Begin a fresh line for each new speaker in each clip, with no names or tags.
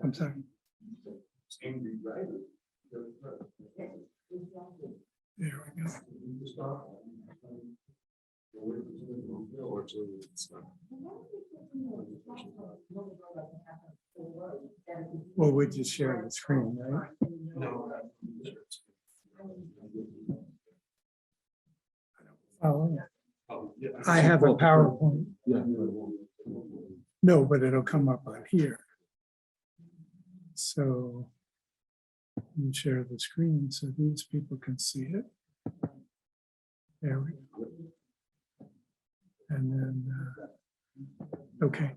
I'm sorry. There we go. Well, we just share the screen, right? Oh, I have a PowerPoint. No, but it'll come up on here. So you share the screen so these people can see it. There we go. And then, okay.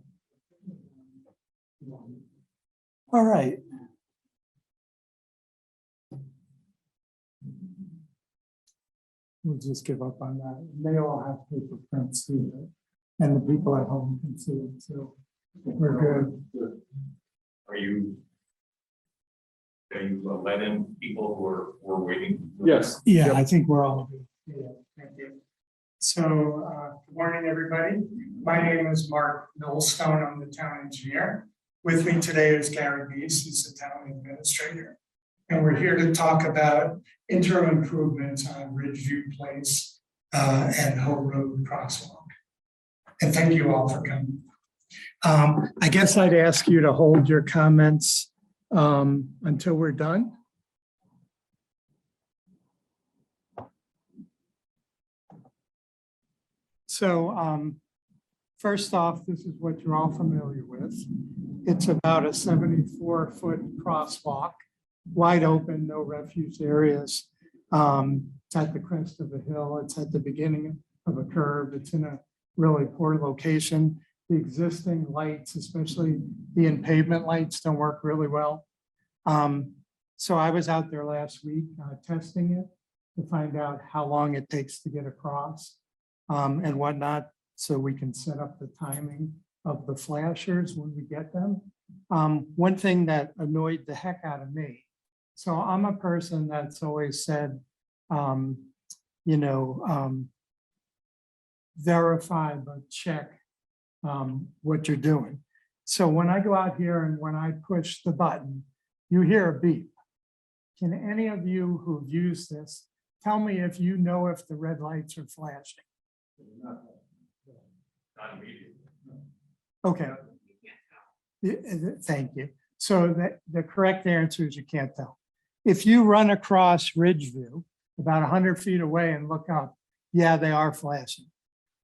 All right. We'll just give up on that. They all have paper prints too, and the people at home can see it, so we're good.
Are you letting people who are waiting?
Yes.
Yeah,
Yep.
I think we're all good. Yeah, thank you. So, good morning, everybody. My name is Mark Millstone. I'm the town engineer. With me today is Gary Beese, he's the town administrator. And we're here to talk about interim improvements on Ridgeview Place and Hope Road Crosswalk. And thank you all for coming. I guess I'd ask you to hold your comments until we're done. So first off, this is what you're all familiar with. It's about a 74-foot crosswalk, wide open, no refuge areas. It's at the crest of a hill. It's at the beginning of a curve. It's in a really poor location. The existing lights, especially the in-pavement lights, don't work really well. So I was out there last week testing it to find out how long it takes to get across and whatnot, so we can set up the timing of the flashers when we get them. One thing that annoyed the heck out of me. So I'm a person that's always said, verify but check what you're doing. So when I go out here and when I push the button, you hear a beep. Can any of you who've used this tell me if you know if the red lights are flashing?
Not immediately.
Okay. Thank you. So the correct answer is you can't tell. If you run across Ridgeview about 100 feet away and look up, yeah, they are flashing.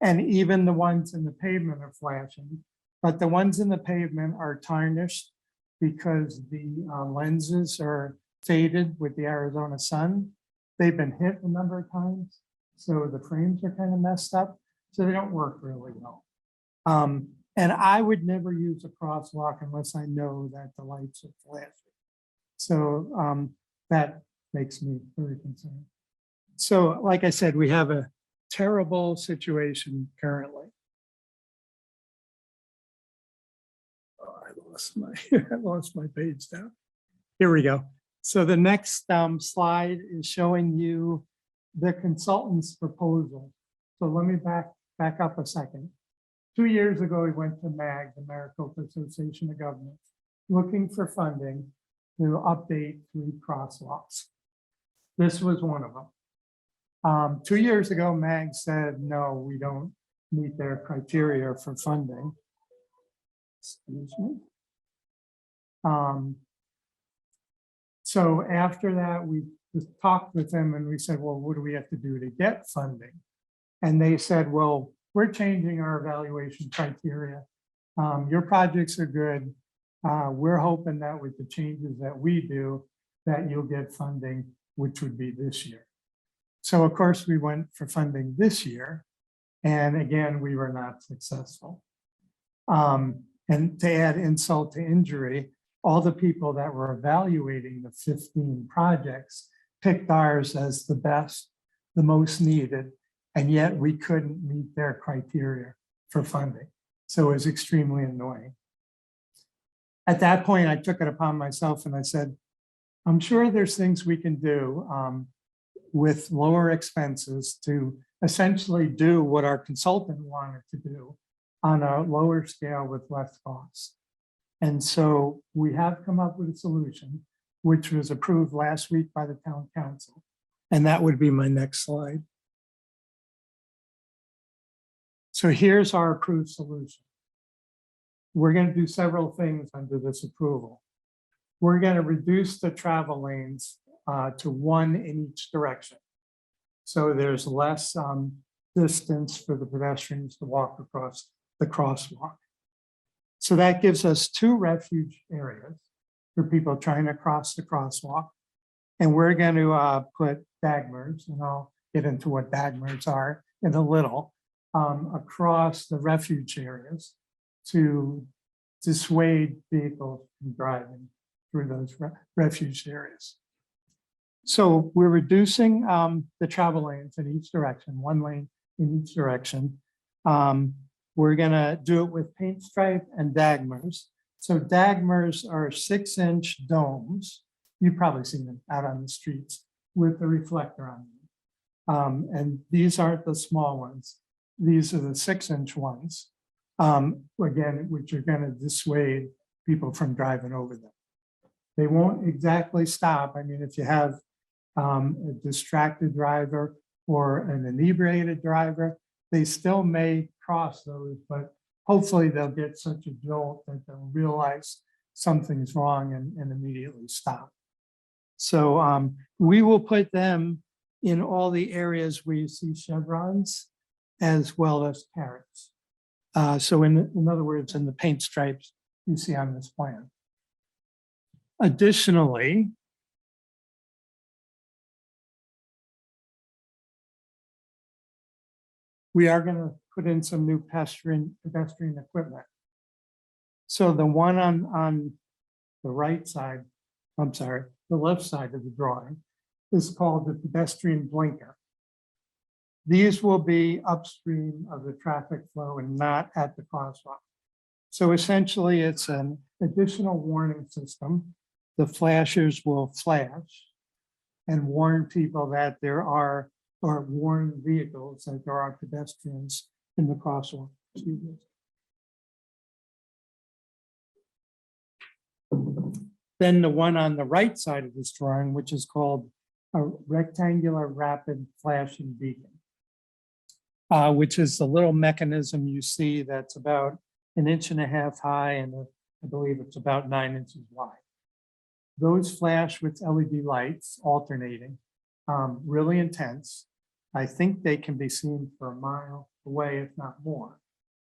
And even the ones in the pavement are flashing, but the ones in the pavement are tarnished because the lenses are faded with the Arizona sun. They've been hit a number of times, so the frames are kind of messed up, so they don't work really well. And I would never use a crosswalk unless I know that the lights are flashing. So that makes me very concerned. So like I said, we have a terrible situation currently. Oh, I lost my page down. Here we go. So the next slide is showing you the consultant's proposal. So let me back up a second. 2 years ago, we went to MAG, the Maricopa Association of Governments, looking for funding to update 3 crosswalks. This was one of them. 2 years ago, MAG said, no, we don't meet their criteria for funding. Excuse me. So after that, we just talked with them and we said, well, what do we have to do to get funding? And they said, well, we're changing our evaluation criteria. Your projects are good. We're hoping that with the changes that we do, that you'll get funding, which would be this year. So of course we went for funding this year. And again, we were not successful. And to add insult to injury, all the people that were evaluating the 15 projects picked ours as the best, the most needed, and yet we couldn't meet their criteria for funding. So it was extremely annoying. At that point, I took it upon myself and I said, I'm sure there's things we can do with lower expenses to essentially do what our consultant wanted to do on a lower scale with less cost. And so we have come up with a solution, which was approved last week by the town council. And that would be my next slide. So here's our approved solution. We're going to do several things under this approval. We're going to reduce the travel lanes to one in each direction. So there's less distance for the pedestrians to walk across the crosswalk. So that gives us 2 refuge areas for people trying to cross the crosswalk. And we're going to put dagmers, and I'll get into what dagmers are in a little, across the refuge areas to dissuade vehicles from driving through those refuge areas. So we're reducing the travel lanes in each direction, 1 lane in each direction. We're gonna do it with paint stripe and dagmers. So dagmers are 6-inch domes. You've probably seen them out on the streets with a reflector on them. And these aren't the small ones. These are the 6-inch ones, again, which are gonna dissuade people from driving over them. They won't exactly stop. I mean, if you have a distracted driver or an inebriated driver, they still may cross those, but hopefully they'll get such a jolt that they'll realize something's wrong and immediately stop. So we will put them in all the areas where you see chevrons as well as carrots. So in other words, in the paint stripes you see on this plan. Additionally, we are going to put in some new pedestrian equipment. So the one on the right side, I'm sorry, the left side of the drawing is called the Pedestrian Blinker. These will be upstream of the traffic flow and not at the crosswalk. So essentially it's an additional warning system. The flashers will flash and warn people that there are, or warn vehicles that there are pedestrians in the crosswalk. Excuse me. Then the one on the right side of this drawing, which is called a rectangular rapid flashing beacon, which is the little mechanism you see that's about 1.5 inches high and I believe it's about 9 inches wide. Those flash with LED lights alternating, really intense. I think they can be seen for a mile away, if not more.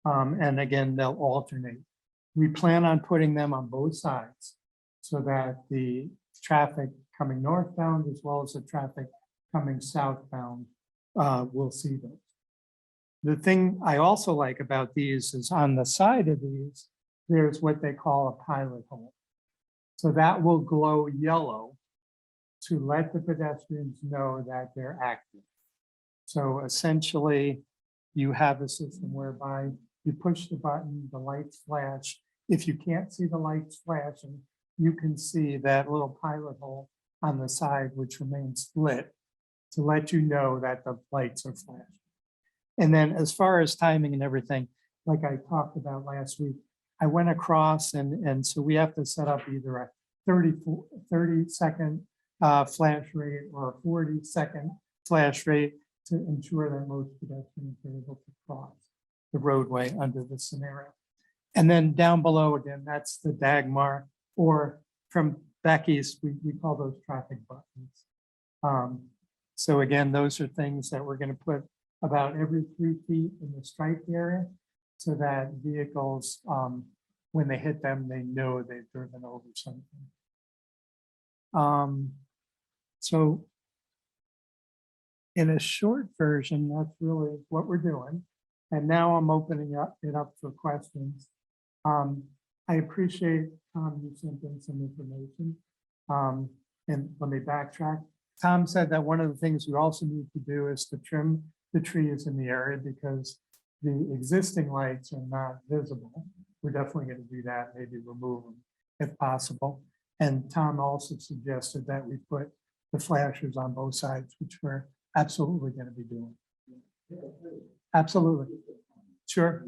And again, they'll alternate. We plan on putting them on both sides so that the traffic coming northbound as well as the traffic coming southbound will see those. The thing I also like about these is on the side of these, there's what they call a pilot hole. So that will glow yellow to let the pedestrians know that they're active. So essentially, you have a system whereby you push the button, the lights flash. If you can't see the lights flashing, you can see that little pilot hole on the side, which remains lit to let you know that the lights are flashing. And then as far as timing and everything, like I talked about last week, I went across and so we have to set up either a 30-second flash rate or a 40-second flash rate to ensure that most pedestrians are able to cross the roadway under this scenario. And then down below again, that's the Dagmar, or from back east, we call those traffic buttons. So again, those are things that we're going to put about every 3 feet in the striped area so that vehicles, when they hit them, they know they've driven over something. So in a short version, that's really what we're doing. And now I'm opening it up for questions. I appreciate Tom, you sent in some information. And let me backtrack. Tom said that one of the things we also need to do is to trim the trees in the area because the existing lights are not visible. We're definitely going to do that, maybe remove them if possible. And Tom also suggested that we put the flashers on both sides, which we're absolutely going to be doing. Absolutely. Sure.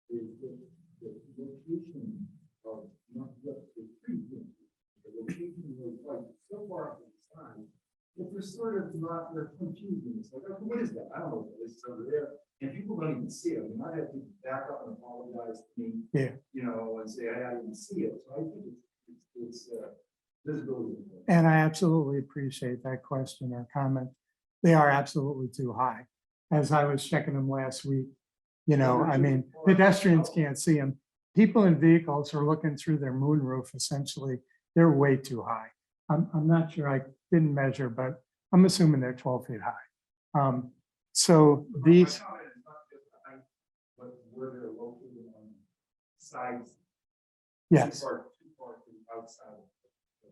Is the location of not just the tree, the location was like so far up to the side, that they're sort of not, they're confusing. It's like, okay, what is that? I don't know what this is over there. And people don't even see it. I mean, I have to back up and apologize to me,
Yeah.
you know, and say, I didn't see it. So I think it's visibility.
And I absolutely appreciate that question or comment. They are absolutely too high. As I was checking them last week, you know, I mean, pedestrians can't see them. People in vehicles are looking through their moonroof, essentially. They're way too high. I'm not sure, I didn't measure, but I'm assuming they're 12 feet high. So these,
But where they're located on sides.
yes.
Too far to the outside. of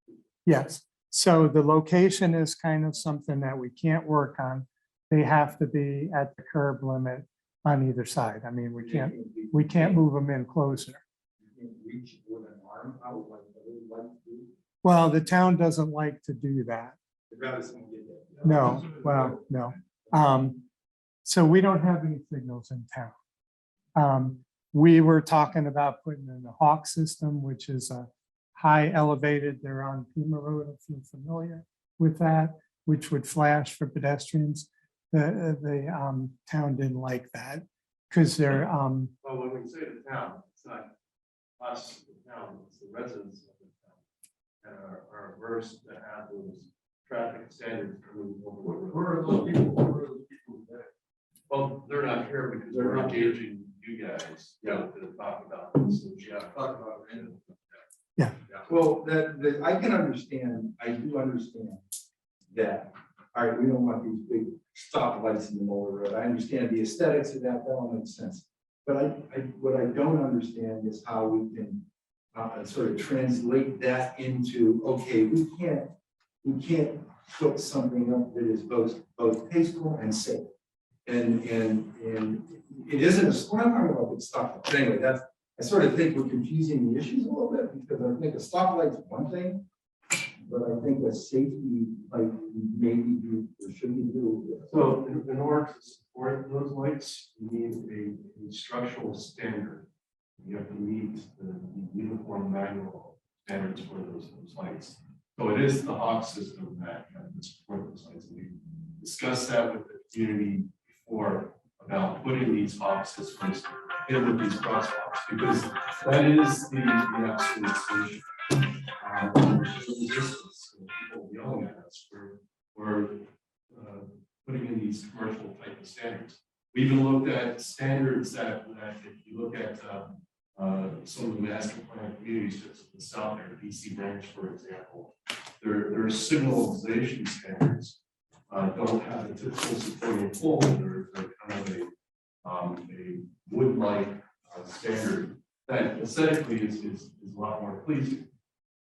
the,
Yes, so the location is kind of something that we can't work on. They have to be at the curb limit on either side. I mean, we can't move them in closer.
You can reach with an arm out like they would like to do.
Well, the town doesn't like to do that.
I'd rather someone get that.
No, well, no. So we don't have any signals in town. We were talking about putting in the Hawk system, which is a high elevated, they're on Pima Road, if you're familiar with that, which would flash for pedestrians. The town didn't like that because they're,
Well, when we say the town, it's not us, the town, it's the residents of the town that are averse to have those traffic standards coming over.
Where are those people? Where are those people today?
Well, they're not here because we're engaging you guys, to talk about this. So, yeah,
Talk about it.
Yeah.
Well, that I can understand, I do understand that, all right, we don't want these big stoplights in the middle of the road. I understand the aesthetics of that, that all makes sense. But what I don't understand is how we can sort of translate that into, okay, we can't put something up that is both tasteful and safe. And it isn't a what I'm talking about with stoplights. But anyway, I sort of think we're confusing the issues a little bit because I think a stoplight is one thing, but I think a safety, like maybe you or should be do.
So in order to support those lights, you need a structural standard. You have to meet the uniform manual standards for those lights. So it is the Hawk system that has to support those lights. We discussed that with the community before about putting these Hawk systems in with these crosswalks, because that is the absolute solution. Resistance, people yelling at us, we're putting in these commercial type of standards. We even looked at standards that if you look at some of the master plan communities to the south there, DC Ranch, for example, their signalization standards don't have the typical supporting pole. They're kind of a wood-like standard that aesthetically is a lot more pleasing,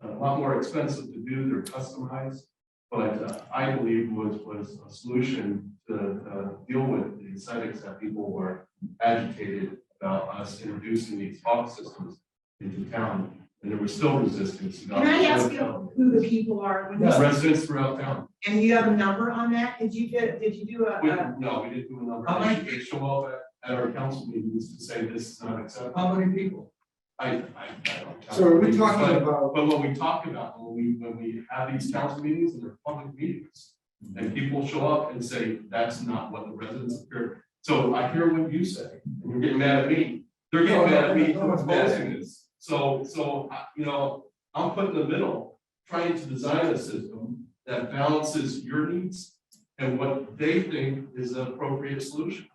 a lot more expensive to do. They're customized, but I believe was a solution to deal with the aesthetics that people were agitated about us introducing these Hawk systems into town, and there was still resistance.
Can I ask you who the people are? When this-
Residents throughout town.
And you have a number on that? Did you do a?
No, we didn't do a number.
How many-
They show up at our council meetings to say this is not acceptable.
How many people?
I don't.
So are we talking
But-
about?
But when we talk about, when we have these council meetings and they're public meetings, and people show up and say, that's not what the residents appear. So I hear what you say, and you're getting mad at me. They're getting mad at me for passing this. So, you know, I'm put in the middle, trying to design a system that balances your needs and what they think is an appropriate solution.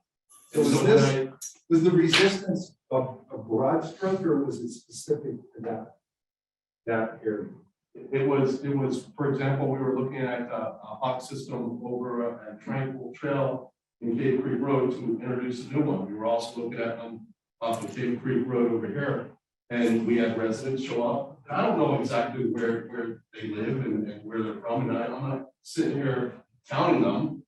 So
And
was
so
this, was the resistance a broad stroke or was it specific to that area?
It was, for example, we were looking at a Hawk system over at Tranquil Trail in Cave Creek Road to introduce a new one. We were also looking at them off of Cave Creek Road over here. And we had residents show up. I don't know exactly where they live and where they're from, and I'm not sitting here counting them.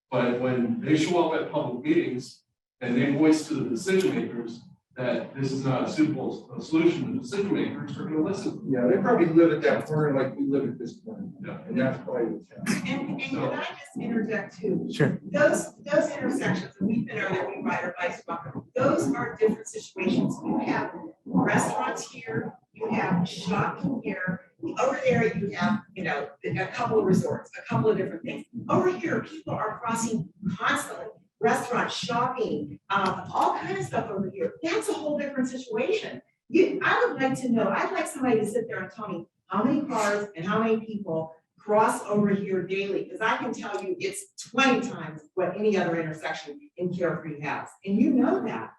But when they show up at public meetings and they voice to the decision makers that this is not a suitable solution, the decision makers are gonna listen.
Yeah, they probably live at that corner like we live at this corner,
Yeah.
and that's probably what's happening.
And can I just interject too?
Sure.
Those intersections, and we've been over there, we ride our bikes, walk, those are different situations. You have restaurants here, you have shopping here. Over there, you have, you know, a couple of resorts, a couple of different things. Over here, people are crossing constantly. Restaurants, shopping, all kinds of stuff over here. That's a whole different situation. I would like to know, I'd like somebody to sit there and tell me how many cars and how many people cross over here daily, because I can tell you it's 20 times what any other intersection in Carefree has. And you know that.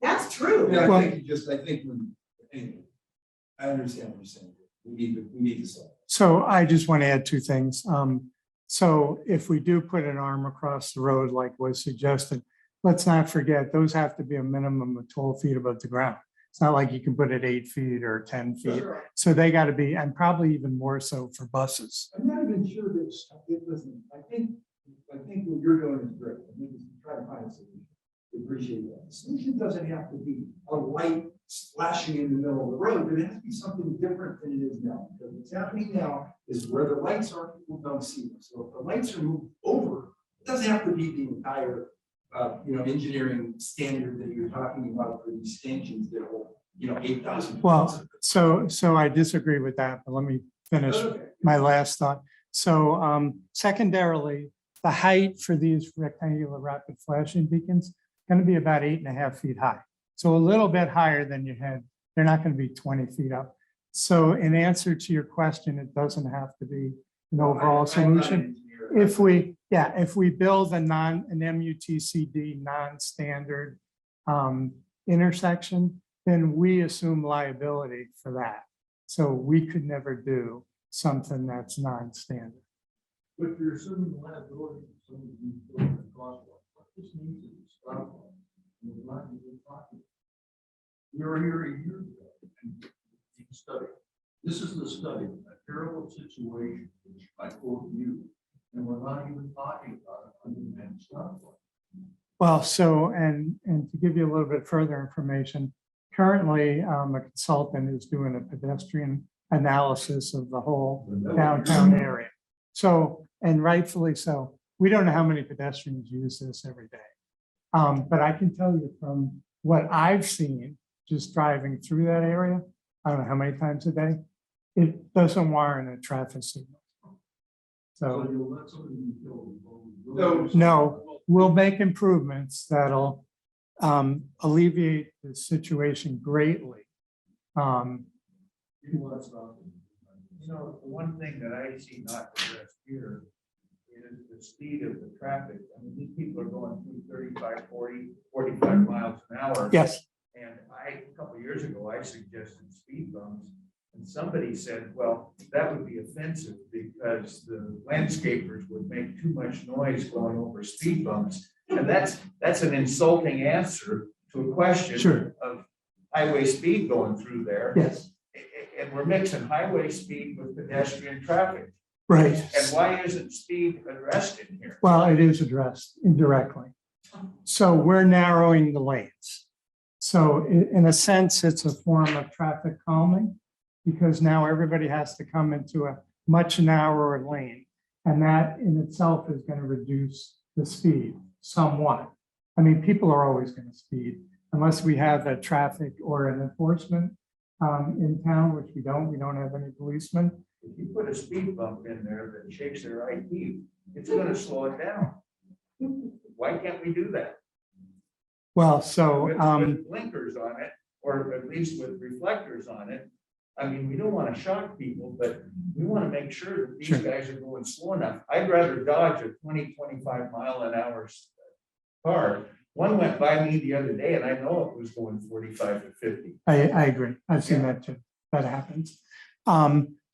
That's true.
Yeah,
Well-
I think anyway, I understand what you're saying. We need to solve.
So I just want to add two things. So if we do put an arm across the road like was suggested, let's not forget, those have to be a minimum of 12 feet above the ground. It's not like you can put it 8 feet or 10 feet. So they got to be, and probably even more so for buses.
I'm not even sure that it doesn't, I think what you're doing is great. I think we try to find a solution. We appreciate that. The solution doesn't have to be a light splashing in the middle of the road, but it has to be something different than it is now. Because what's happening now is where the lights are, people don't see them. So if the lights are moved over, it doesn't have to be the entire, engineering standard that you're talking about for these stanchions that will, 8,000.
Well, so I disagree with that, but let me finish
Okay.
my last thought. So secondarily, the height for these rectangular rapid flashing beacons going to be about 8.5 feet high. So a little bit higher than you had. They're not going to be 20 feet up. So in answer to your question, it doesn't have to be an overall solution. If we build an MUTCD non-standard intersection, then we assume liability for that. So we could never do something that's non-standard.
But you're assuming liability for somebody who's building a crosswalk. What this means is it's crosswalk. And we're not even talking. We were here a year ago and you study. This is the study, a terrible situation, which I quote you, and we're not even talking about it under the man's crosswalk.
Well, so, and to give you a little bit further information, currently a consultant is doing a pedestrian analysis of the whole downtown area. So, and rightfully so, we don't know how many pedestrians use this every day. But I can tell you from what I've seen, just driving through that area, I don't know how many times a day, it doesn't warrant a traffic signal.
So
So,
you'll let somebody be killed.
no, we'll make improvements that'll alleviate the situation greatly.
You want to stop them.
The one thing that I see not addressed here is the speed of the traffic. I mean, these people are going through 35, 40, 45 miles an hour.
Yes,
And a couple of years ago, I suggested speed bumps. And somebody said, well, that would be offensive because the landscapers would make too much noise going over speed bumps. And that's an insulting answer to a question
sure,
of highway speed going through there.
yes,
And we're mixing highway speed with pedestrian traffic.
right.
And why isn't speed addressed in here?
Well, it is addressed indirectly. So we're narrowing the lanes. So in a sense, it's a form of traffic calming because now everybody has to come into a much narrower lane. And that in itself is going to reduce the speed somewhat. I mean, people are always going to speed unless we have a traffic or an enforcement in town, which we don't have any policemen.
If you put a speed bump in there that shakes their IQ, it's gonna slow it down. Why can't we do that?
Well, so,
With blinkers on it, or at least with reflectors on it. I mean, we don't want to shock people, but we want to make sure that these
Sure.
guys are going slow enough. I'd rather dodge a 20, 25 mile an hour car. One went by me the other day and I know it was going 45 to 50.
I agree. I've seen that too. That happens.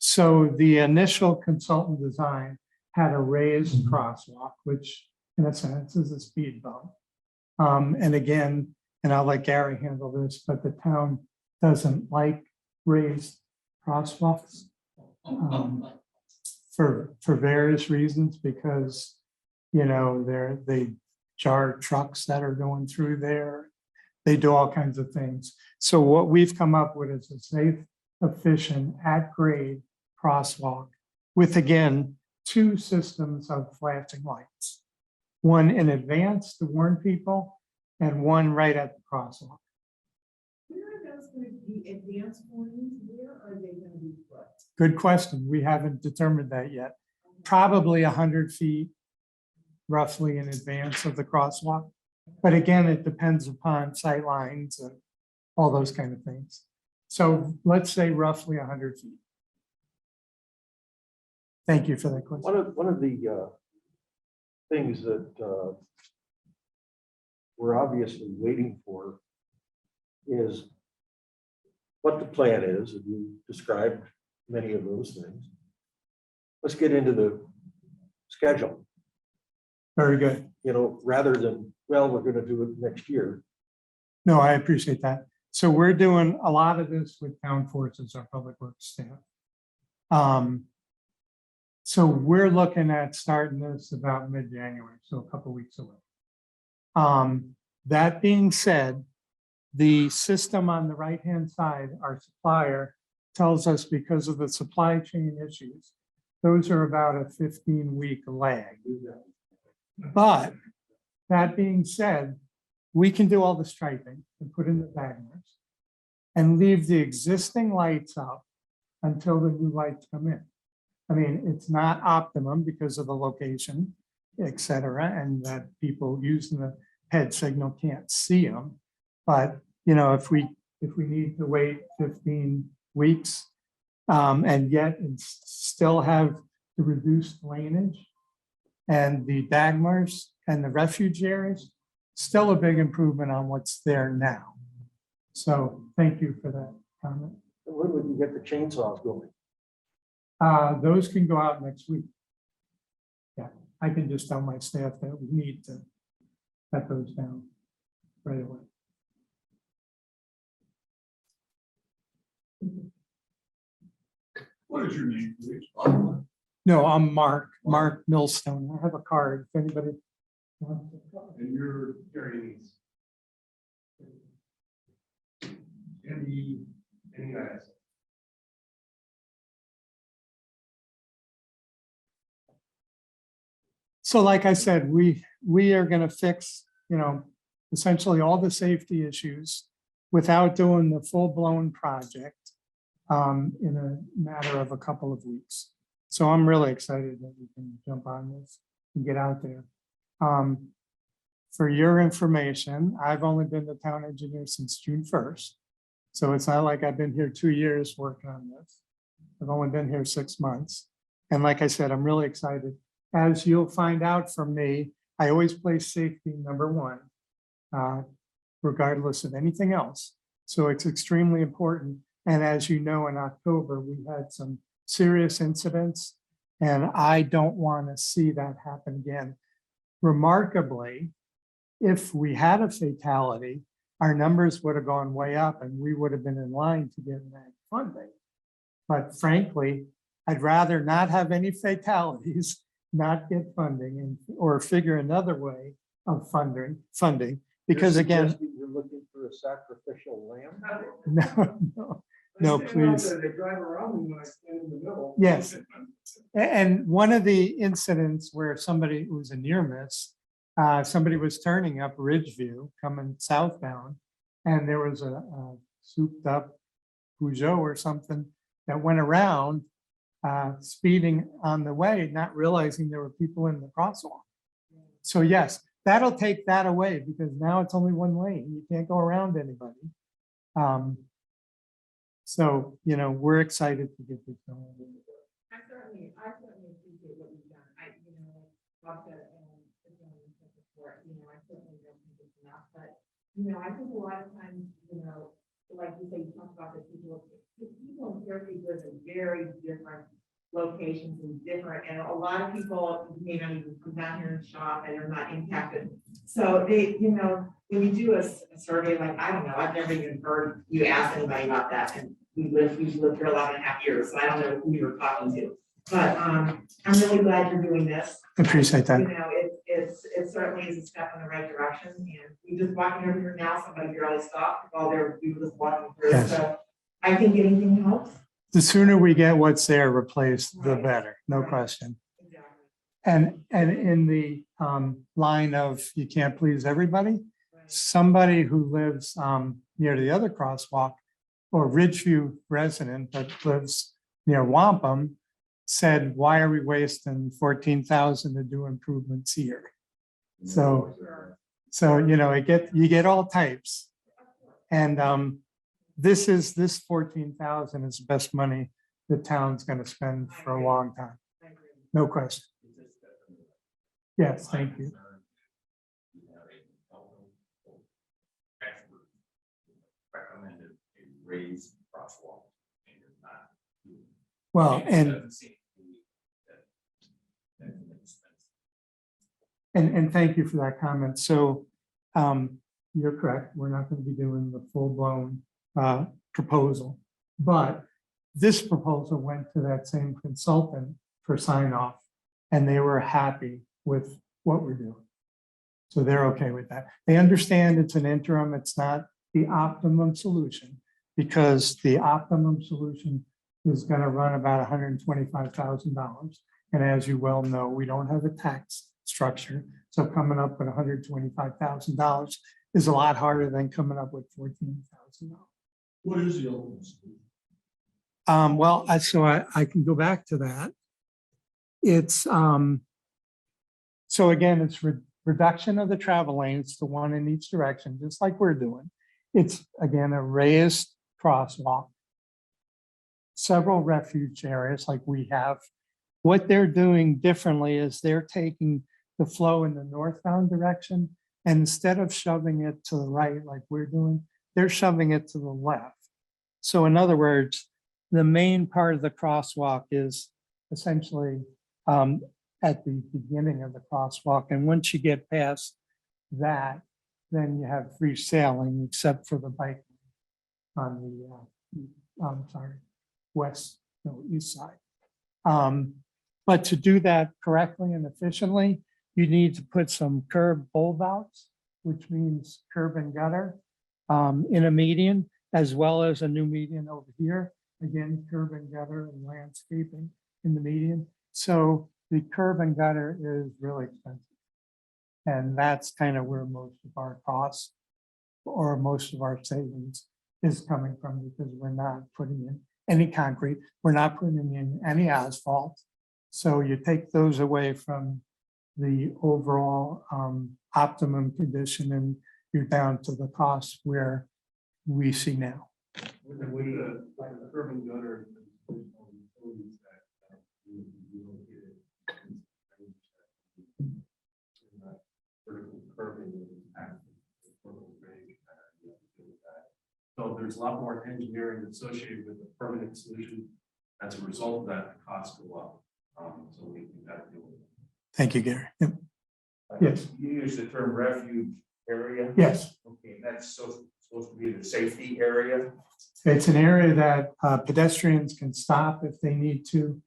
So the initial consultant design had a raised crosswalk, which in a sense is a speed bump. And again, and I'll let Gary handle this, but the town doesn't like raised crosswalks for various reasons, because, they jar trucks that are going through there. They do all kinds of things. So what we've come up with is a safe, efficient, at grade crosswalk with, again, 2 systems of flashing lights. One in advance to warn people and one right at the crosswalk.
Where are those going to be advanced warnings? Where are they going to be put?
Good question. We haven't determined that yet. Probably 100 feet roughly in advance of the crosswalk. But again, it depends upon sight lines and all those kind of things. So let's say roughly 100 feet. Thank you for that question.
One of the things that we're obviously waiting for is what the plan is, and you described many of those things. Let's get into the schedule,
Very good.
you know, rather than, well, we're gonna do it next year.
No, I appreciate that. So we're doing a lot of this with town forces, our public works staff. So we're looking at starting this about mid-January, so a couple weeks away. That being said, the system on the right-hand side, our supplier tells us because of the supply chain issues, those are about a 15-week lag. But that being said, we can do all the striping and put in the baggers and leave the existing lights up until the new lights come in. I mean, it's not optimum because of the location, et cetera, and that people using the head signal can't see them. But, you know, if we need to wait 15 weeks and yet still have the reduced laneage and the Dagmars and the refuge areas, still a big improvement on what's there now. So thank you for that comment.
When would you get the chainsaws going?
Those can go out next week. Yeah, I can just tell my staff that we need to cut those down right away.
What is your name, please?
No, I'm Mark Millstone. I have a card if anybody wants a card.
And you're carrying any guys?
So like I said, we are going to fix, you know, essentially all the safety issues without doing the full-blown project in a matter of a couple of weeks. So I'm really excited that we can jump on this and get out there. For your information, I've only been the town engineer since June 1st. So it's not like I've been here 2 years working on this. I've only been here 6 months. And like I said, I'm really excited. As you'll find out from me, I always place safety #1, regardless of anything else. So it's extremely important. And as you know, in October, we had some serious incidents, and I don't want to see that happen again. Remarkably, if we had a fatality, our numbers would have gone way up and we would have been in line to get that funding. But frankly, I'd rather not have any fatalities, not get funding, or figure another way of funding, because
You're
again,
suggesting you're looking for a sacrificial lamb?
no, please.
They drive around me when I stand in the middle.
Yes. And one of the incidents where somebody, it was a near miss, somebody was turning up Ridgeview coming southbound, and there was a souped up Peugeot or something that went around speeding on the way, not realizing there were people in the crosswalk. So yes, that'll take that away because now it's only one lane. You can't go around anybody. So, you know, we're excited to get this going.
I certainly appreciate what you've done. Bob said, before, I certainly don't think it's enough, but, I think a lot of times, like you say, you talk about the people in Fairfield live in very different locations and and a lot of people may not even come down here and shop and are not impacted. So they, when you do a survey, like, I don't know, I've never even heard you ask anybody about that. And we've lived here 11.5 years, so I don't know who you were talking to. But I'm really glad you're doing this.
Appreciate that.
It's it certainly is a step in the right direction, and we just walking over here now, somebody barely stopped while we were just walking through,
Yes.
so I think anything helps.
The sooner we get what's there replaced, the
Right.
better, no
Right.
question.
Exactly.
And in the line of you can't please everybody,
Right.
somebody who lives near the other crosswalk or Ridgeview resident that lives near Wampum said, why are we wasting 14,000 to do improvements here? So, you get all types. And this 14,000 is the best money the town's gonna spend for a long time.
I agree.
No question. Yes, thank you.
Recommended a raised crosswalk. And it's not.
Well,
It
and
doesn't seem to be that makes sense.
And thank you for that comment. So you're correct. We're not going to be doing the full-blown proposal. But this proposal went to that same consultant for sign off, and they were happy with what we're doing. So they're okay with that. They understand it's an interim, it's not the optimum solution, because the optimum solution is going to run about $125,000. And as you well know, we don't have a tax structure. So coming up with $125,000 is a lot harder than coming up with $14,000.
What is the ultimate solution?
Well, I can go back to that. It's so again, it's reduction of the travel lanes to one in each direction, just like we're doing. It's again a raised crosswalk, several refuge areas like we have. What they're doing differently is they're taking the flow in the northbound direction, and instead of shoving it to the right like we're doing, they're shoving it to the left. So in other words, the main part of the crosswalk is essentially at the beginning of the crosswalk. And once you get past that, then you have free sailing except for the bike on the east side. But to do that correctly and efficiently, you need to put some curb bulb outs, which means curb and gutter in a median, as well as a new median over here. Again, curb and gutter and landscaping in the median. So the curb and gutter is really expensive. And that's kind of where most of our costs or most of our savings is coming from, because we're not putting in any concrete, we're not putting in any asphalt. So you take those away from the overall optimum condition, and you're down to the cost where we see now.
With the like the urban gutter. Utilities that we relocated. Vertical curving. So there's a lot more engineering associated with the permanent solution. As a result of that, the costs go up. So we got to deal with it.
Thank you, Gary. Yep. Yes.
You use the term refuge area?
Yes,
Okay, that's supposed to be the safety area?
it's an area that pedestrians can stop if they need to.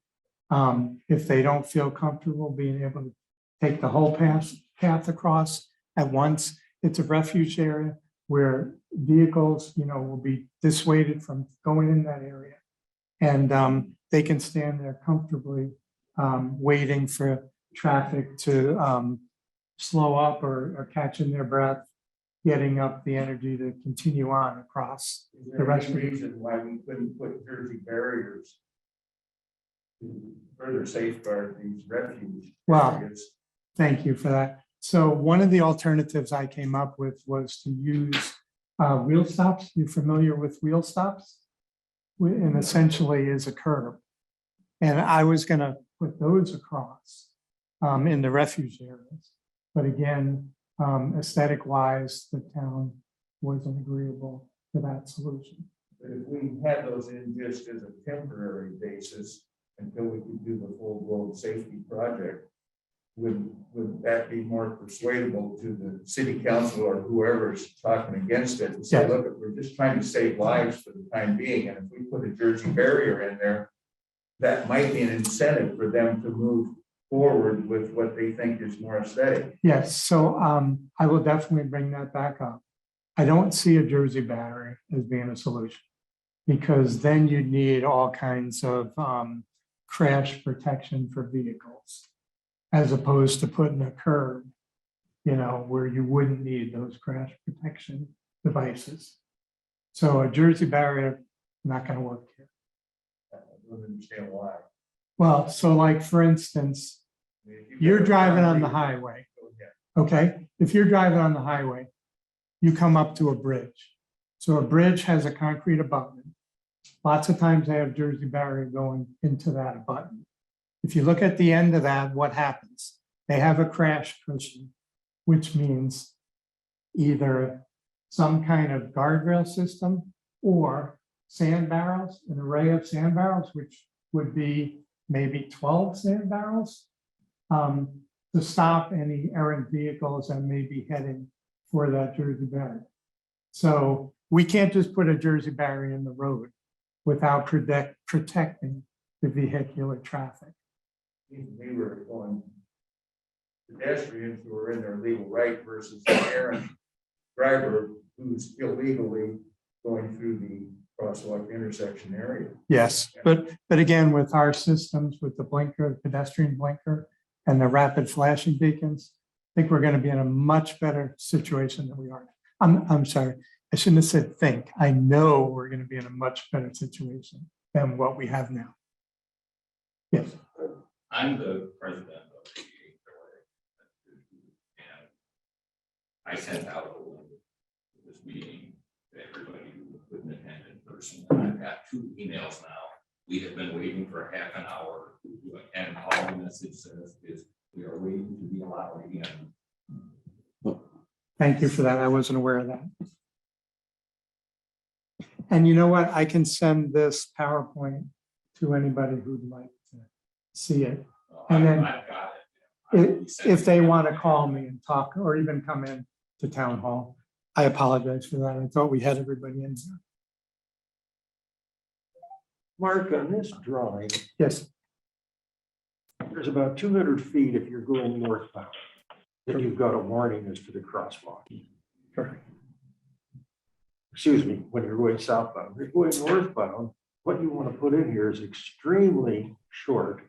If they don't feel comfortable being able to take the whole path across at once. It's a refuge area where vehicles, will be dissuaded from going in that area. And they can stand there comfortably, waiting for traffic to slow up or catching their breath, getting up the energy to continue on across
Is
the
there
rest
any
of the.
reason why we couldn't put Jersey barriers to further safeguard these refuge
Wow.
areas?
Thank you for that. So one of the alternatives I came up with was to use wheel stops. You familiar with wheel stops? And essentially is a curb. And I was gonna put those across in the refuge areas. But again, aesthetic wise, the town wasn't agreeable to that solution.
But if we had those in just as a temporary basis until we could do the full blown safety project, would that be more persuadable to the city council or whoever's talking against it and say,
Yeah.
look, we're just trying to save lives for the time being, and if we put a Jersey barrier in there, that might be an incentive for them to move forward with what they think is more aesthetic.
Yes, so I will definitely bring that back up. I don't see a Jersey barrier as being a solution. Because then you'd need all kinds of crash protection for vehicles. As opposed to putting a curb, you know, where you wouldn't need those crash protection devices. So a Jersey barrier, not gonna work here.
I don't understand why.
Well, so like, for instance,
I mean, if you've
you're
got a
driving on the
concrete-
highway,
Yeah.
okay? If you're driving on the highway, you come up to a bridge. So a bridge has a concrete abutment. Lots of times they have Jersey barrier going into that abutment. If you look at the end of that, what happens? They have a crash cushion, which means either some kind of guardrail system or sand barrels, an array of sand barrels, which would be maybe 12 sand barrels to stop any errant vehicles that may be heading for that Jersey barrier. So we can't just put a Jersey barrier in the road without protecting the vehicular traffic.
We were on pedestrians who are in their legal right versus the errant driver who's illegally going through the crosswalk intersection area.
Yes, but again, with our systems, with the blinker, the pedestrian blinker, and the rapid flashing beacons, I think we're going to be in a much better situation than we are. I'm sorry, I shouldn't have said think. I know we're going to be in a much better situation than what we have now. Yes.
I'm the president of the and I sent out a link to this meeting to everybody who couldn't attend in person. And I've got 2 emails now. We have been waiting for half an hour, and all the message says is we are waiting to be allowed again.
Thank you for that. I wasn't aware of that. And you know what? I can send this PowerPoint to anybody who'd like to see it. And then
I've got it.
If they want to call me and talk or even come in to town hall, I apologize for that. I thought we had everybody in here.
Mark, on this drawing,
Yes,
there's about 200 feet if you're going northbound. Then you've got a warning as to the crosswalk.
correct.
Excuse me, when you're going southbound. If you're going northbound, what you want to put in here is extremely short.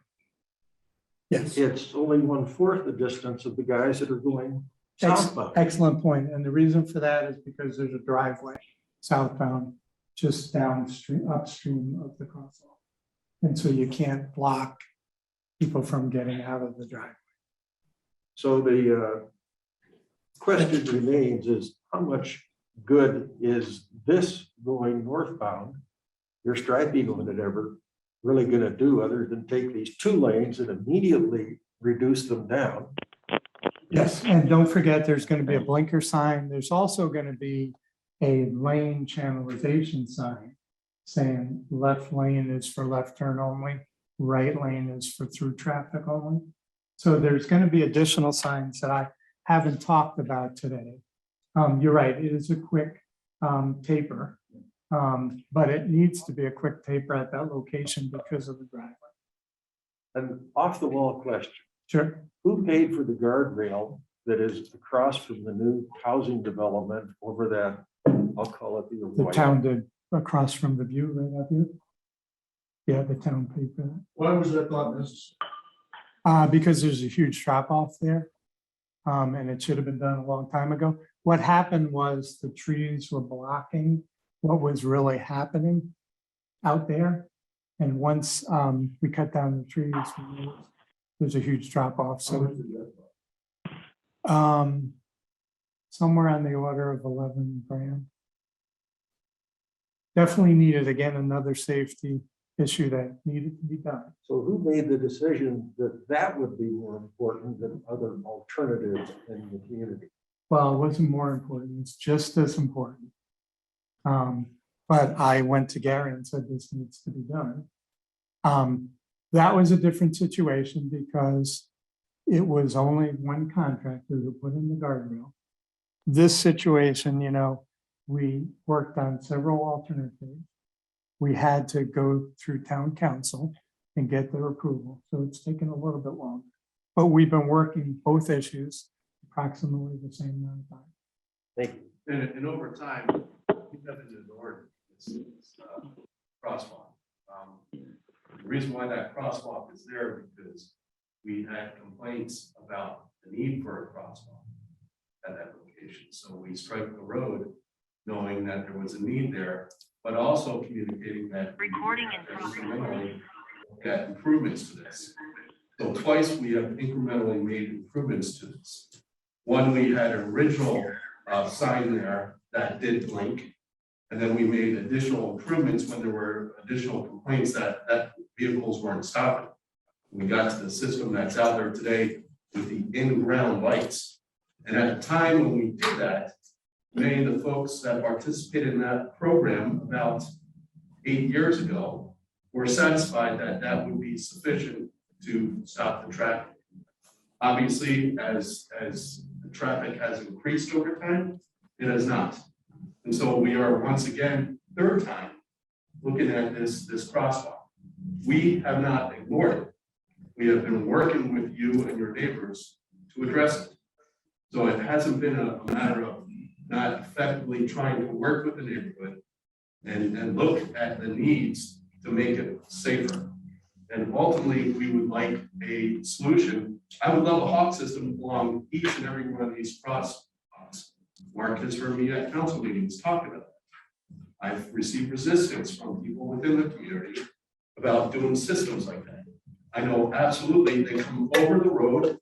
Yes.
It's only 1/4 the distance of the guys that are going southbound.
Excellent point. And the reason for that is because there's a driveway southbound, just downstream, upstream of the crosswalk. And so you can't block people from getting out of the driveway.
So the question remains is how much good is this going northbound? Your striping on it ever really going to do other than take these 2 lanes and immediately reduce them down?
Yes, and don't forget, there's going to be a blinker sign. There's also going to be a lane channelization sign saying left lane is for left turn only, right lane is for through traffic only. So there's going to be additional signs that I haven't talked about today. You're right, it is a quick taper, but it needs to be a quick taper at that location because of the driveway.
An off the wall question.
Sure.
Who paid for the guardrail that is across from the new housing development over that, I'll call it the
The
arroyo?
town did across from the view, right up here. Yeah, the town paid for that.
Why was that not necessary?
Because there's a huge drop off there. And it should have been done a long time ago. What happened was the trees were blocking what was really happening out there. And once we cut down the trees, there's a huge drop off. So somewhere on the order of 11 grand. Definitely needed, again, another safety issue that needed to be done.
So who made the decision that that would be more important than other alternatives in the community?
Well, it wasn't more important, it's just as important. But I went to Gary and said, this needs to be done. That was a different situation because it was only one contractor who put in the guardrail. This situation, you know, we worked on several alternatives. We had to go through town council and get their approval, so it's taken a little bit longer. But we've been working both issues approximately the same amount of time.
Thank you.
And over time, we haven't ignored this crosswalk. The reason why that crosswalk is there because we had complaints about the need for a crosswalk at that location. So we striped the road knowing that there was a need there, but also communicating that.
Recording in progress.
Got improvements to this. So twice we have incrementally made improvements to this. One, we had an original sign there that did blink. And then we made additional improvements when there were additional complaints that vehicles weren't stopping. We got to the system that's out there today with the in-ground lights. And at the time when we did that, many of the folks that participated in that program about 8 years ago were satisfied that that would be sufficient to stop the traffic. Obviously, as the traffic has increased over time, it has not. And so we are once again, third time, looking at this crosswalk. We have not ignored it. We have been working with you and your neighbors to address it. So it hasn't been a matter of not effectively trying to work with the neighborhood and look at the needs to make it safer. And ultimately, we would like a solution. I would love a hawk system along each and every one of these crosswalks. Mark has heard me at council meetings talk about it. I've received resistance from people within the community about doing systems like that. I know absolutely they come over the road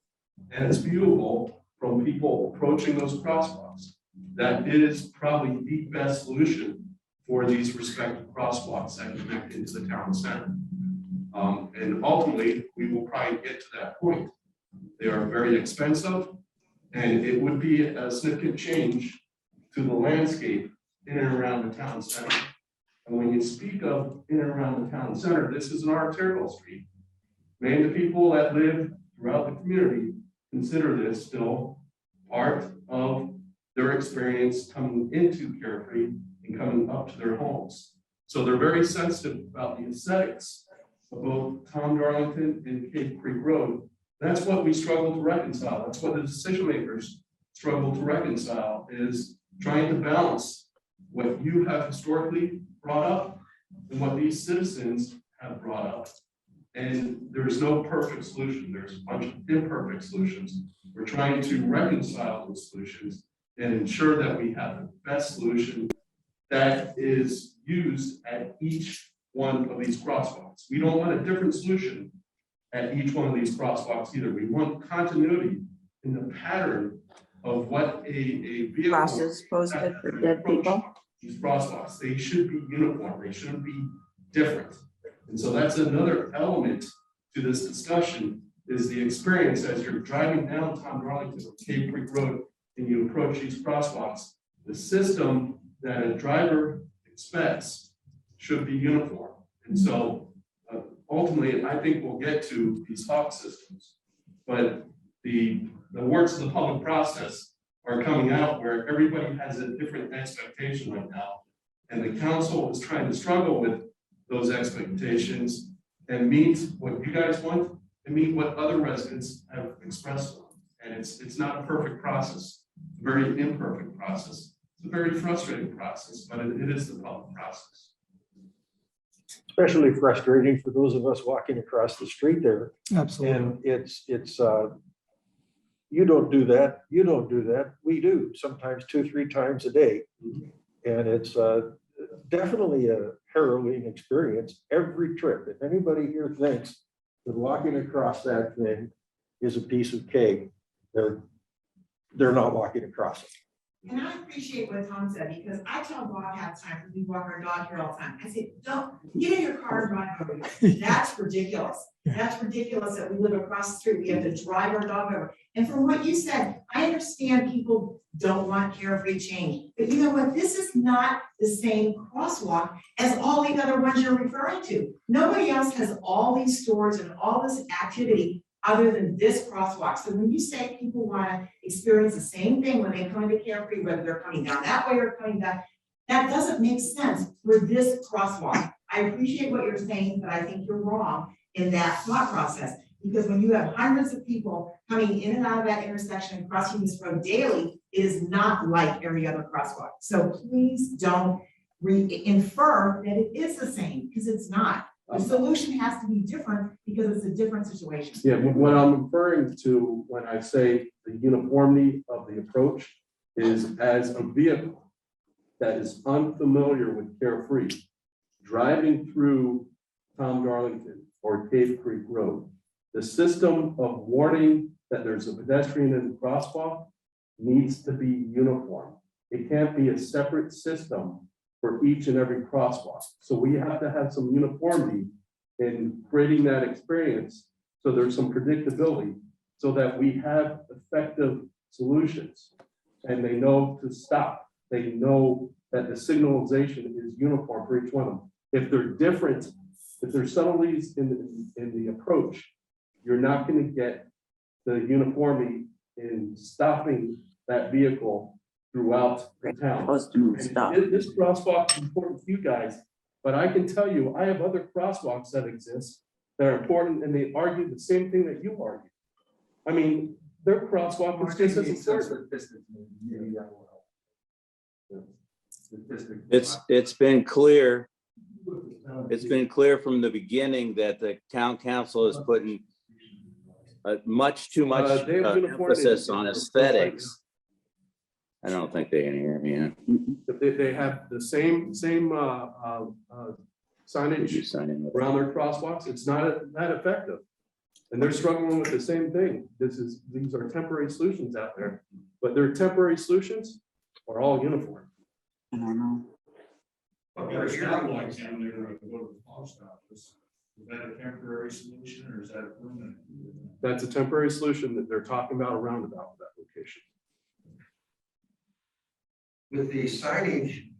and it's viewable from people approaching those crosswalks. That is probably the best solution for these respective crosswalks that connect into the town center. And ultimately, we will probably get to that point. They are very expensive, and it would be a significant change to the landscape in and around the town center. And when you speak of in and around the town center, this is an arterial street. Many of the people that live throughout the community consider this still part of their experience coming into Carefree and coming up to their homes. So they're very sensitive about the aesthetics of both Tom Darlington and Cave Creek Road. That's what we struggle to reconcile. That's what the decision makers struggle to reconcile, is trying to balance what you have historically brought up and what these citizens have brought up. And there's no perfect solution. There's a bunch of imperfect solutions. We're trying to reconcile those solutions and ensure that we have the best solution that is used at each one of these crosswalks. We don't want a different solution at each one of these crosswalks either. We want continuity in the pattern of what a vehicle.
Crosses posted for dead people.
These crosswalks, they should be uniform. They shouldn't be different. And so that's another element to this discussion, is the experience as you're driving down Tom Darlington or Cave Creek Road and you approach these crosswalks. The system that a driver expects should be uniform. And so ultimately, I think we'll get to these hawk systems, but the works of the public process are coming out where everybody has a different expectation right now. And the council is trying to struggle with those expectations and meet what you guys want and meet what other residents have expressed. And it's not a perfect process, it's a very imperfect process. It's a very frustrating process, but it is the public process.
Especially frustrating for those of us walking across the street there.
Absolutely.
And it's you don't do that, you don't do that, we do, sometimes 2-3 times a day. And it's definitely a harrowing experience every trip. If anybody here thinks that walking across that thing is a piece of cake, they're not walking across it.
And I appreciate what Tom said, because I tell Bob half the time, because we walk our dog here all the time, I say, don't get in your car and drive over. That's ridiculous. That's ridiculous that we live across the street. We have to drive our dog over. And from what you said, I understand people don't want Carefree change. But you know what? This is not the same crosswalk as all the other ones you're referring to. Nobody else has all these stores and all this activity other than this crosswalk. So when you say people want to experience the same thing when they come into Carefree, whether they're coming down that way or coming back, that doesn't make sense for this crosswalk. I appreciate what you're saying, but I think you're wrong in that thought process. Because when you have hundreds of people coming in and out of that intersection and crossing this road daily, it is not like every other crosswalk. So please don't infer that it is the same, because it's not. The solution has to be different because it's a different situation.
Yeah, what I'm referring to when I say the uniformity of the approach is as a vehicle that is unfamiliar with Carefree, driving through Tom Darlington or Cave Creek Road, the system of warning that there's a pedestrian in the crosswalk needs to be uniform. It can't be a separate system for each and every crosswalk. So we have to have some uniformity in creating that experience. So there's some predictability so that we have effective solutions and they know to stop. They know that the signalization is uniform for each one of them. If they're different, if there's subtleties in the approach, you're not going to get the uniformity in stopping that vehicle throughout the town.
Supposed to
And
stop.
this crosswalk is important to you guys, but I can tell you, I have other crosswalks that exist that are important and they argue the same thing that you argue. I mean, their crosswalk is just as important.
Maybe that will help.
It's been clear. It's been clear from the beginning that the town council is putting much too much
They have uniformity.
emphasis on aesthetics. I don't think they can hear me.
They have the same signage around their crosswalks. It's not that effective. And they're struggling with the same thing. These are temporary solutions out there, but their temporary solutions are all uniform.
I don't know.
There's stoplights down there to go to the post office. Is that a temporary solution or is that a permanent?
That's a temporary solution that they're talking about a roundabout that location.
With the signage,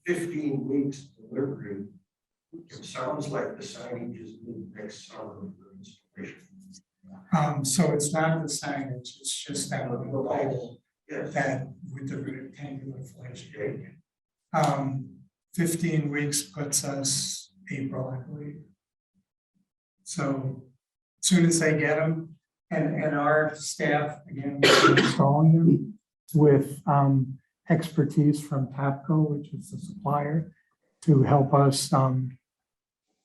15 weeks delivery, it sounds like the signage is next summer for installation.
So it's not the signage, it's just that little label
Yes.
that with the rectangular flash.
Okay.
15 weeks puts us April, I believe. So as soon as they get them, and our staff, again, we're installing them with expertise from TAPCO, which is the supplier, to help us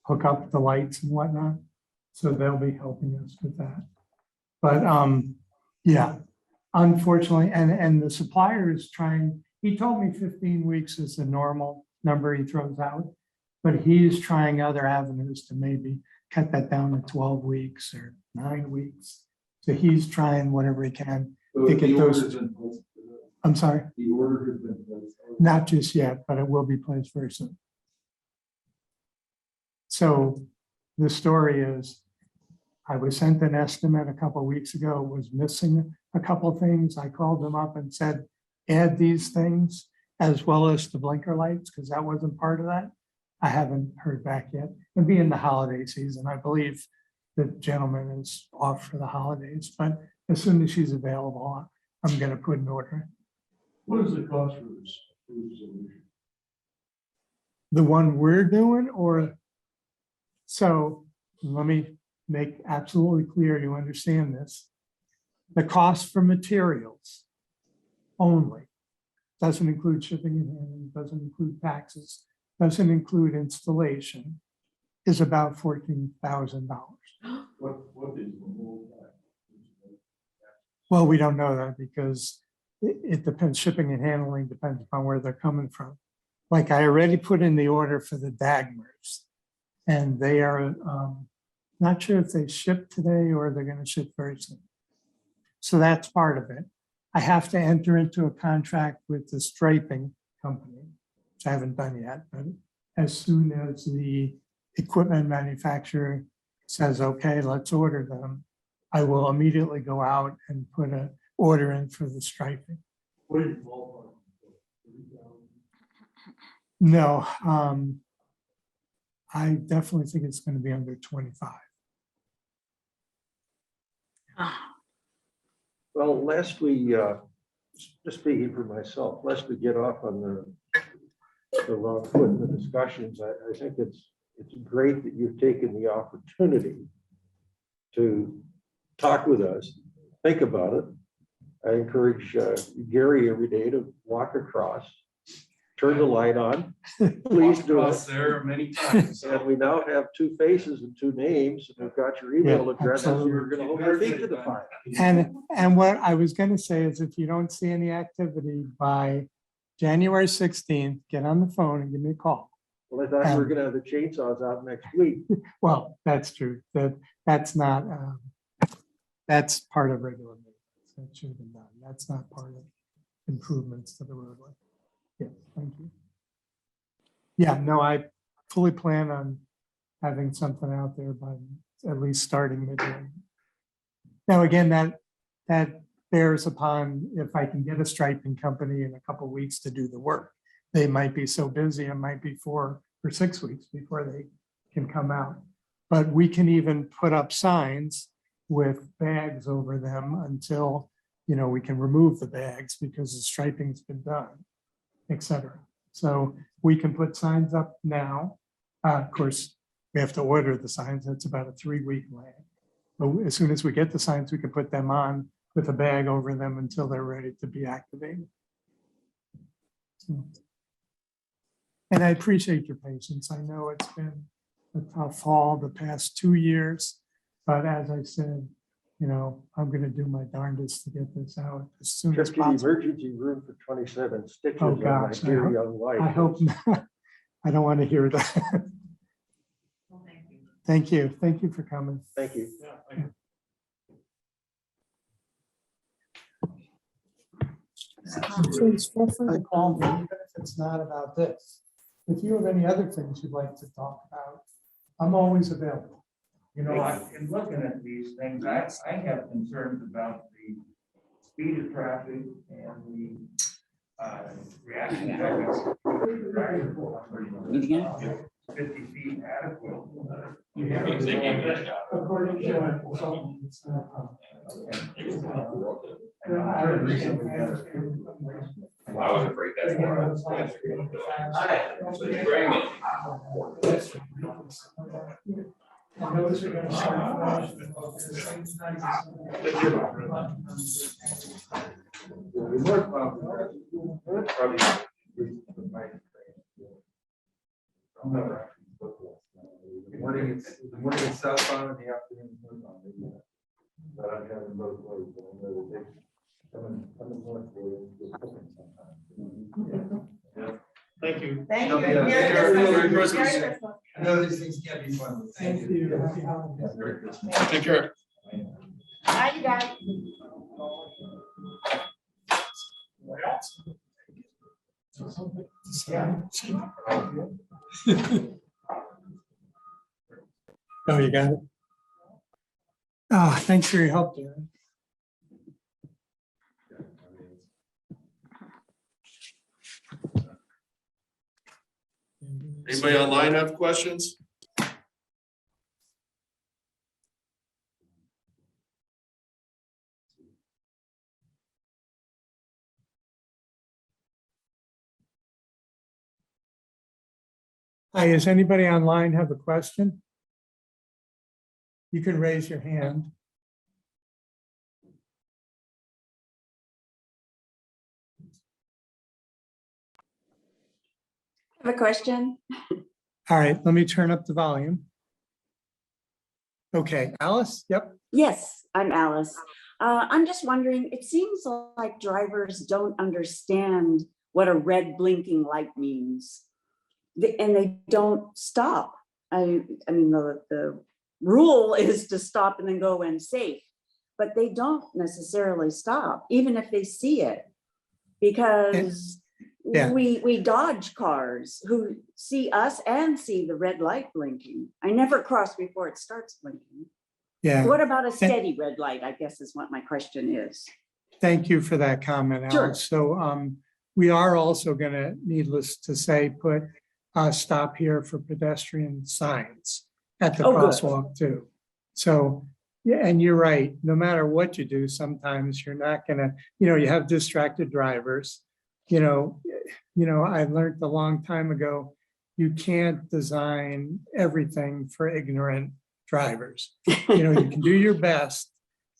hook up the lights and whatnot. So they'll be helping us with that. But yeah, unfortunately, and the supplier is trying, he told me 15 weeks is the normal number he throws out, but he's trying other avenues to maybe cut that down to 12 weeks or 9 weeks. So he's trying whatever he can to get those. I'm sorry,
The order has been placed.
not just yet, but it will be placed very soon. So the story is, I was sent an estimate a couple of weeks ago, was missing a couple of things. I called them up and said, add these things as well as the blinker lights, because that wasn't part of that. I haven't heard back yet. And being the holiday season, I believe the gentleman is off for the holidays, but as soon as she's available, I'm gonna put an order.
What is the cost for this solution?
The one we're doing, or, so let me make absolutely clear you understand this. The cost for materials only, doesn't include shipping and handling, doesn't include taxes, doesn't include installation, is about $14,000.
What is the whole?
Well, we don't know that because it depends, shipping and handling depends upon where they're coming from. Like I already put in the order for the Dagmars, and they are not sure if they ship today or they're going to ship very soon. So that's part of it. I have to enter into a contract with the striping company, which I haven't done yet, but as soon as the equipment manufacturer says, okay, let's order them, I will immediately go out and put an order in for the striping.
What is the ballpark?
No, I definitely think it's going to be under 25.
Well, lest we, just speaking for myself, lest we get off on the wrong foot in the discussions, I think it's great that you've taken the opportunity to talk with us, think about it. I encourage Gary every day to walk across, turn the light on. Please do it.
There many times.
And we now have 2 faces and 2 names, and we've got your email
Yeah,
address, and
absolutely.
we're gonna hold our feet to the fire.
And what I was gonna say is if you don't see any activity by January 16th, get on the phone and give me a call.
Well, I thought we were gonna have the chainsaws out next week.
Well, that's true. That's not, that's part of regular maintenance. That should have been done. That's not part of improvements to the roadway. Yes, thank you. Yeah, no, I fully plan on having something out there by at least starting mid-May. Now, again, that bears upon if I can get a striping company in a couple of weeks to do the work. They might be so busy, it might be 4 or 6 weeks before they can come out. But we can even put up signs with bags over them until, we can remove the bags because the striping's been done, et cetera. So we can put signs up now. Of course, we have to order the signs. That's about a 3-week lag. But as soon as we get the signs, we can put them on with a bag over them until they're ready to be activated. And I appreciate your patience. I know it's been a tough haul the past 2 years, but as I said, I'm going to do my darndest to get this out as soon
Trip
as
to the
possible.
emergency room for 27 stitches
Oh,
on my
gosh,
dear young wife.
I hope not. I don't want to hear that. Thank you. Thank you for coming.
Thank you.
Please feel free to call me, even if it's not about this. If you have any other things you'd like to talk about, I'm always available.
In looking at these things, I have concerns about the speed of traffic and the reaction times. 50 feet adequate.
According to my consultant, it's not a
I was afraid that's
And those are gonna start flashing at the same time.
The morning it's southbound and the afternoon is northbound. But I'm having both ways. But I know that they coming north for it.
Thank you.
Thank you.
Yeah,
Merry
Merry
Christmas.
Christmas.
Merry Christmas.
I know these things can't be fun. But thank you.
Happy holidays.
Merry Christmas.
Take care.
Bye, you guys.
Oh, you got it. Thanks for your help, Darren.
Anybody online have questions?
Hi, does anybody online have a question? You can raise your hand.
I have a question.
All right, let me turn up the volume. Okay, Alice? Yep.
Yes, I'm Alice. I'm just wondering, it seems like drivers don't understand what a red blinking light means. And they don't stop. I mean, the rule is to stop and then go when safe, but they don't necessarily stop, even if they see it. Because
Yeah.
we dodge cars who see us and see the red light blinking. I never cross before it starts blinking.
Yeah.
What about a steady red light, I guess is what my question is.
Thank you for that comment,
Sure.
Alice. So we are also going to, needless to say, put stop here for pedestrian signs at the
Oh, good.
crosswalk too. So, yeah, and you're right. No matter what you do, sometimes you're not going to, you have distracted drivers. I learned a long time ago, you can't design everything for ignorant drivers. You know, you can do your best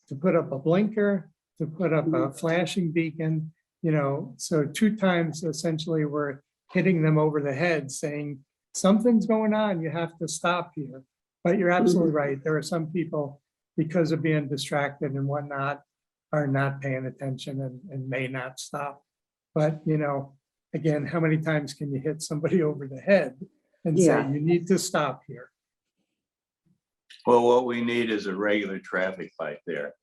to put up a blinker, to put up a flashing beacon, you know, so 2 times essentially we're hitting them over the head saying, something's going on, you have to stop here. But you're absolutely right. There are some people, because of being distracted and whatnot, are not paying attention and may not stop. But, you know, again, how many times can you hit somebody over the head and say,
Yeah.
you need to stop here?
Well, what we need is a regular traffic light there.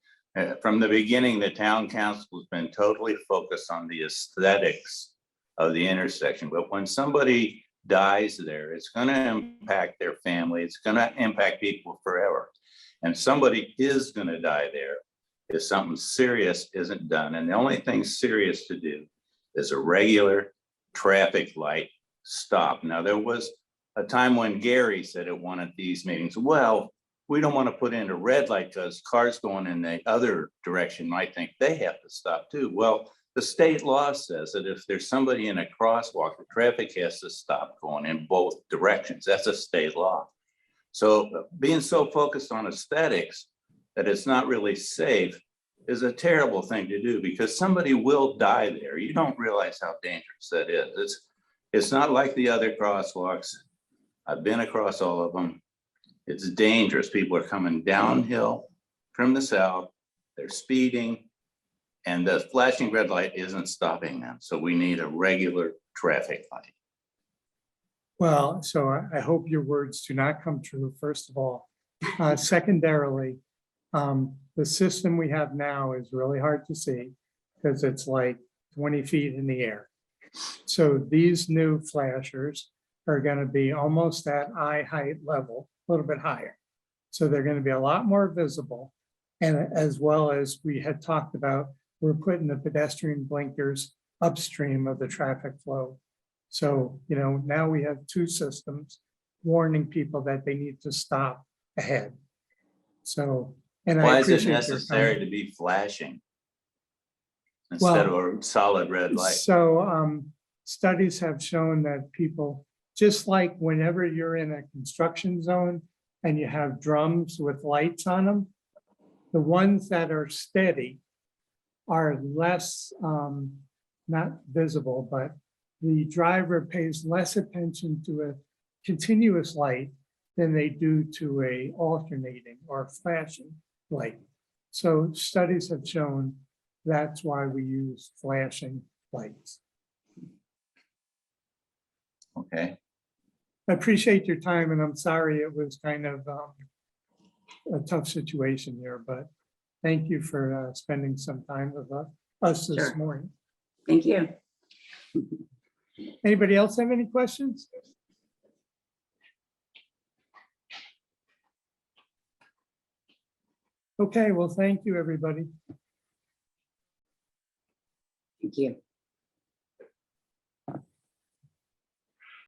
From the beginning, the town council has been totally focused on the aesthetics of the intersection. But when somebody dies there, it's going to impact their family. It's going to impact people forever. And somebody is going to die there if something serious isn't done. And the only thing serious to do is a regular traffic light stop. Now, there was a time when Gary said at one of these meetings, well, we don't want to put in a red light because cars going in the other direction might think they have to stop too. Well, the state law says that if there's somebody in a crosswalk, the traffic has to stop going in both directions. That's a state law. So being so focused on aesthetics that it's not really safe is a terrible thing to do because somebody will die there. You don't realize how dangerous that is. It's not like the other crosswalks. I've been across all of them. It's dangerous. People are coming downhill from the south. They're speeding and the flashing red light isn't stopping them. So we need a regular traffic light.
Well, so I hope your words do not come true, first of all. Secondarily, the system we have now is really hard to see because it's like 20 feet in the air. So these new flashers are going to be almost at eye height level, a little bit higher. So they're going to be a lot more visible. And as well as we had talked about, we're putting the pedestrian blinkers upstream of the traffic flow. So, you know, now we have 2 systems warning people that they need to stop ahead. So, and I
Why is it
appreciate your
necessary
comment.
to be flashing instead of a solid red light?
So studies have shown that people, just like whenever you're in a construction zone and you have drums with lights on them, the ones that are steady are less, not visible, but the driver pays less attention to a continuous light than they do to a alternating or flashing light. So studies have shown that's why we use flashing lights.
Okay.
I appreciate your time and I'm sorry it was kind of a tough situation here, but thank you for spending some time with us this
Sure.
morning.
Thank you.
Anybody else have any questions? Okay, well, thank you, everybody.
Thank you.